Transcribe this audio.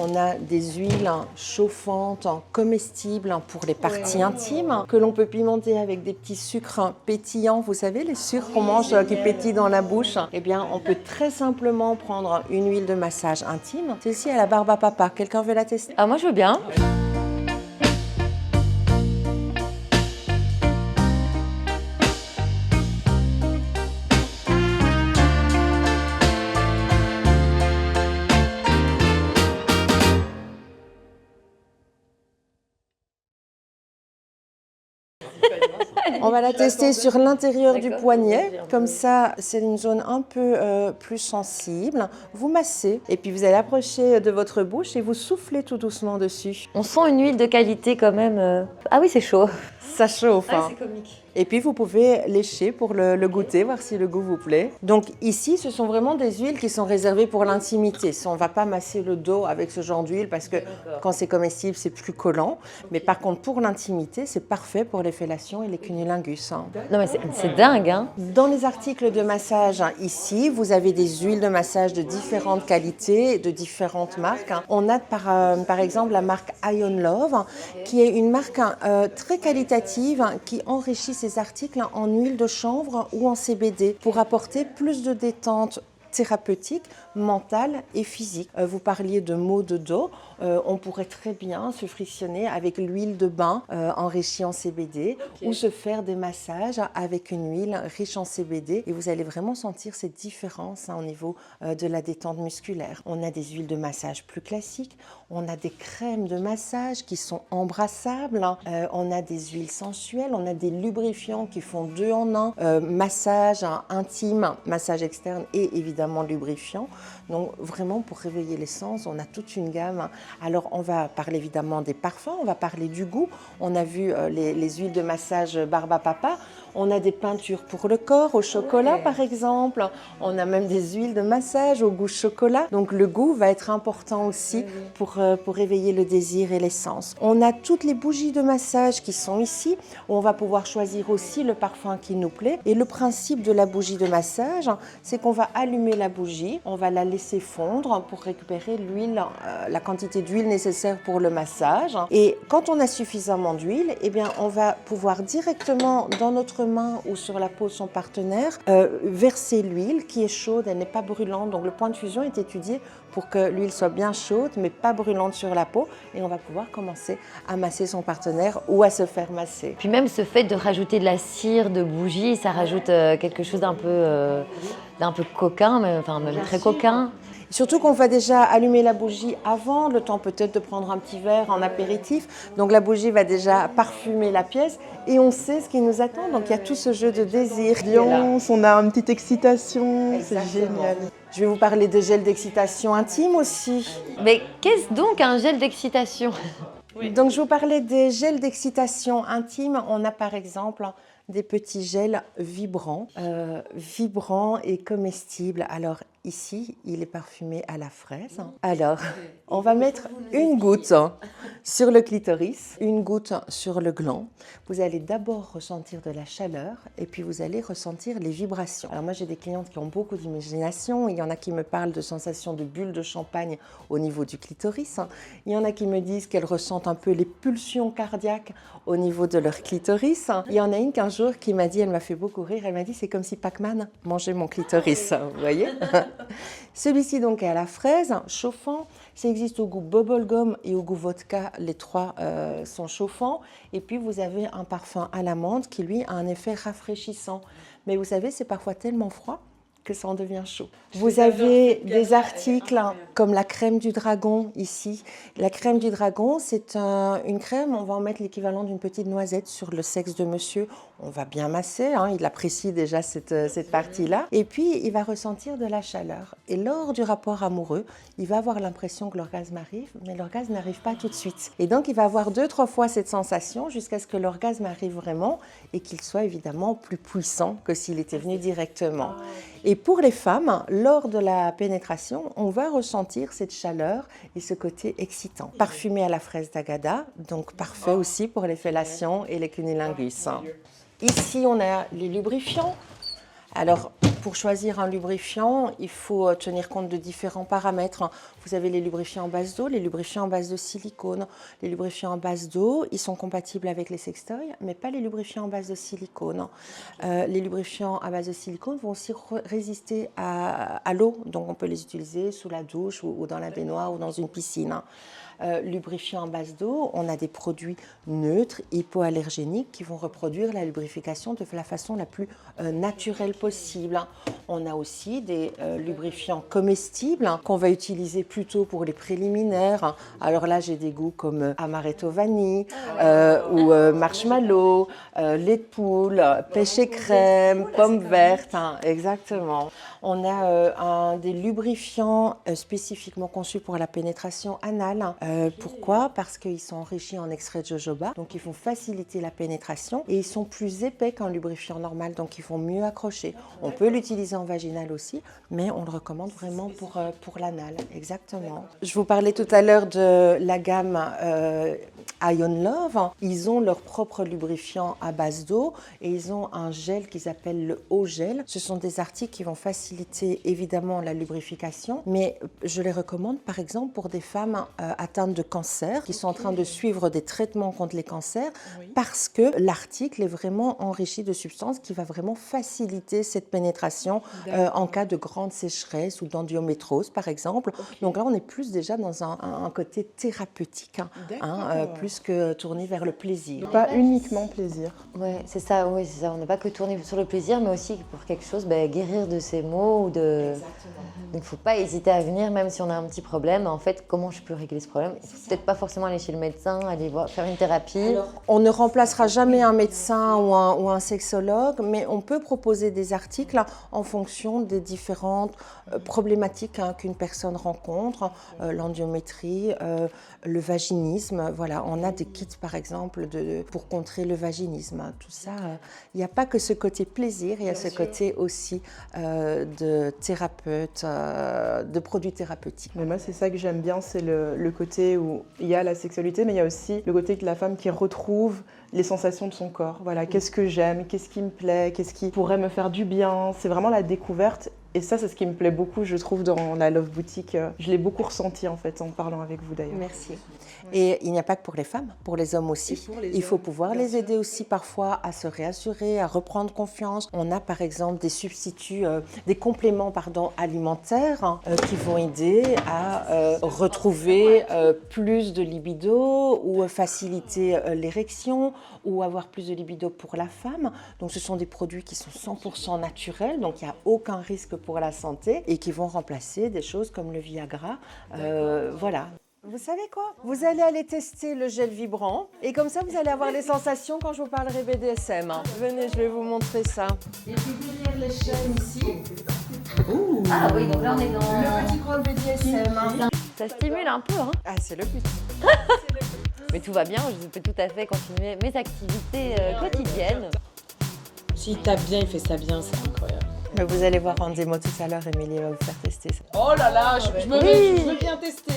On a des huiles chauffantes, comestibles pour les parties intimes, que l'on peut pimenter avec des petits sucres pétillants. Vous savez, les sucres qu'on mange qui pétillent dans la bouche. Eh bien, on peut très simplement prendre une huile de massage intime. Celle-ci à la barbe à papa. Quelqu'un veut la tester? Ah, moi, je veux bien. On va la tester sur l'intérieur du poignet. Comme ça, c'est une zone un peu plus sensible. Vous massez et puis vous allez approcher de votre bouche et vous soufflez tout doucement dessus. On sent une huile de qualité quand même. Ah oui, c'est chaud. Ça chauffe. Ah, c'est comique. Et puis vous pouvez lécher pour le goûter, voir si le goût vous plaît. Donc ici, ce sont vraiment des huiles qui sont réservées pour l'intimité. On ne va pas masser le dos avec ce genre d'huile parce que quand c'est comestible, c'est plus collant. Mais par contre, pour l'intimité, c'est parfait pour les fellations et les cunnilingus. Non mais c'est dingue, hein. Dans les articles de massage, ici, vous avez des huiles de massage de différentes qualités, de différentes marques. On a par exemple la marque Ion Love, qui est une marque très qualitative qui enrichit ces articles en huile de chanvre ou en CBD pour apporter plus de détente thérapeutique, mentale et physique. Vous parliez de maux de dos. On pourrait très bien se frictionner avec l'huile de bain enrichie en CBD ou se faire des massages avec une huile riche en CBD et vous allez vraiment sentir cette différence au niveau de la détente musculaire. On a des huiles de massage plus classiques, on a des crèmes de massage qui sont embrassables, on a des huiles sensuelles, on a des lubrifiants qui font 2 en 1, massage intime, massage externe et évidemment lubrifiant. Donc vraiment pour réveiller les sens, on a toute une gamme. Alors on va parler évidemment des parfums, on va parler du goût. On a vu les huiles de massage barbe à papa. On a des peintures pour le corps, au chocolat par exemple. On a même des huiles de massage au goût chocolat. Donc le goût va être important aussi pour éveiller le désir et les sens. On a toutes les bougies de massage qui sont ici. On va pouvoir choisir aussi le parfum qui nous plaît. Et le principe de la bougie de massage, c'est qu'on va allumer la bougie, on va la laisser fondre pour récupérer l'huile, la quantité d'huile nécessaire pour le massage. Et quand on a suffisamment d'huile, eh bien, on va pouvoir directement dans notre main ou sur la peau de son partenaire verser l'huile qui est chaude, elle n'est pas brûlante. Donc le point de fusion est étudié pour que l'huile soit bien chaude mais pas brûlante sur la peau et on va pouvoir commencer à masser son partenaire ou à se faire masser. Puis même ce fait de rajouter de la cire, de bougie, ça rajoute quelque chose d'un peu coquin, même très coquin. Surtout qu'on va déjà allumer la bougie avant, le temps peut-être de prendre un petit verre en apéritif. Donc la bougie va déjà parfumer la pièce et on sait ce qui nous attend. Donc il y a tout ce jeu de désir. On a une petite excitation, c'est génial. Je vais vous parler de gel d'excitation intime aussi. Mais qu'est-ce donc un gel d'excitation? Donc je vous parlais des gels d'excitation intime. On a par exemple des petits gels vibrants et comestibles. Alors ici, il est parfumé à la fraise. Alors, on va mettre une goutte sur le clitoris, une goutte sur le gland. Vous allez d'abord ressentir de la chaleur et puis vous allez ressentir les vibrations. Alors moi, j'ai des clientes qui ont beaucoup d'imagination. Il y en a qui me parlent de sensations de bulles de champagne au niveau du clitoris. Il y en a qui me disent qu'elles ressentent un peu les pulsions cardiaques au niveau de leur clitoris. Il y en a une qu'un jour qui m'a dit, elle m'a fait beaucoup rire, elle m'a dit c'est comme si Pac-Man mangeait mon clitoris, vous voyez. Celui-ci donc est à la fraise, chauffant, ça existe au goût bubblegum et au goût vodka, les trois sont chauffants. Et puis vous avez un parfum à l'amande qui lui a un effet rafraîchissant. Mais vous savez, c'est parfois tellement froid que ça en devient chaud. Vous avez des articles comme la crème du dragon ici. La crème du dragon, c'est une crème, on va en mettre l'équivalent d'une petite noisette sur le sexe de monsieur. On va bien masser, il apprécie déjà cette partie-là. Et puis, il va ressentir de la chaleur. Et lors du rapport amoureux, il va avoir l'impression que l'orgasme arrive, mais l'orgasme n'arrive pas tout de suite. Et donc, il va avoir 2-3 fois cette sensation jusqu'à ce que l'orgasme arrive vraiment et qu'il soit évidemment plus puissant que s'il était venu directement. Et pour les femmes, lors de la pénétration, on va ressentir cette chaleur et ce côté excitant. Parfumé à la fraise d'Agada, donc parfait aussi pour les fellations et les cunnilingus. Ici, on a les lubrifiants. Alors, Pour choisir un lubrifiant, il faut tenir compte de différents paramètres. Vous avez les lubrifiants en base d'eau, les lubrifiants en base de silicone. Les lubrifiants en base d'eau, ils sont compatibles avec les sextoys, mais pas les lubrifiants en base de silicone. Les lubrifiants à base de silicone vont aussi résister à l'eau, donc on peut les utiliser sous la douche ou dans la baignoire ou dans une piscine. Lubrifiant en base d'eau, on a des produits neutres, hypoallergéniques qui vont reproduire la lubrification de la façon la plus naturelle possible. On a aussi des lubrifiants comestibles qu'on va utiliser plutôt pour les préliminaires. Alors là, j'ai des goûts comme amaretto vanille ou marshmallow, lait de poule, pêche et crème, pomme verte, exactement. On a des lubrifiants spécifiquement conçus pour la pénétration anale. Pourquoi? Parce qu'ils sont enrichis en extrait de jojoba, donc ils vont faciliter la pénétration et ils sont plus épais qu'un lubrifiant normal, donc ils vont mieux accrocher. On peut l'utiliser en vaginal aussi, mais on le recommande vraiment pour l'anal, exactement. Je vous parlais tout à l'heure de la gamme Ion Love. Ils ont leur propre lubrifiant à base d'eau et ils ont un gel qu'ils appellent le eau gel. Ce sont des articles qui vont faciliter évidemment la lubrification, mais je les recommande par exemple pour des femmes atteintes de cancer qui sont en train de suivre des traitements contre les cancers parce que l'article est vraiment enrichi de substances qui va vraiment faciliter cette pénétration en cas de grande sécheresse ou d'endométriose par exemple. Donc là on est plus déjà dans un côté thérapeutique, plus que tourné vers le plaisir. Pas uniquement plaisir. Ouais, c'est ça. On n'est pas que tourné sur le plaisir, mais aussi pour quelque chose, guérir de ces maux ou de. Donc, il ne faut pas hésiter à venir, même si on a un petit problème. En fait, comment je peux régler ce problème? Peut-être pas forcément aller chez le médecin, aller faire une thérapie. Alors, on ne remplacera jamais un médecin ou un sexologue, mais on peut proposer des articles en fonction des différentes problématiques qu'une personne rencontre, l'endométrie, le vaginisme. Voilà, on a des kits, par exemple, pour contrer le vaginisme. Tout ça, il n'y a pas que ce côté plaisir, il y a ce côté aussi de thérapeute, de produits thérapeutiques. Mais moi, c'est ça que j'aime bien, c'est le côté où il y a la sexualité, mais il y a aussi le côté de la femme qui retrouve les sensations de son corps. Voilà, qu'est-ce que j'aime, qu'est-ce qui me plaît, qu'est-ce qui pourrait me faire du bien. C'est vraiment la découverte. Et ça, c'est ce qui me plaît beaucoup, je trouve, dans la Love Boutique. Je l'ai beaucoup ressenti, en fait, en parlant avec vous, d'ailleurs. Merci. Et il n'y a pas que pour les femmes, pour les hommes aussi. Il faut pouvoir les aider aussi parfois à se réassurer, à reprendre confiance. On a par exemple des substituts, des compléments alimentaires qui vont aider à retrouver plus de libido ou faciliter l'érection ou avoir plus de libido pour la femme. Donc ce sont des produits qui sont 100% naturels, donc il n'y a aucun risque pour la santé et qui vont remplacer des choses comme le Viagra. Voilà. Vous savez quoi? Vous allez aller tester le gel vibrant et comme ça vous allez avoir les sensations quand je vous parlerai BDSM. Venez, je vais vous montrer ça. Et puis derrière les chaînes ici. Ouh. Ah oui, donc là on est dans le petit crâne BDSM. Ça stimule un peu, hein? Ah, c'est le but. Mais tout va bien, je peux tout à fait continuer mes activités quotidiennes. S'il tape bien, il fait ça bien, c'est incroyable. Mais vous allez voir en démo tout à l'heure, Émilie va vous faire tester ça. Oh là là, je veux bien tester.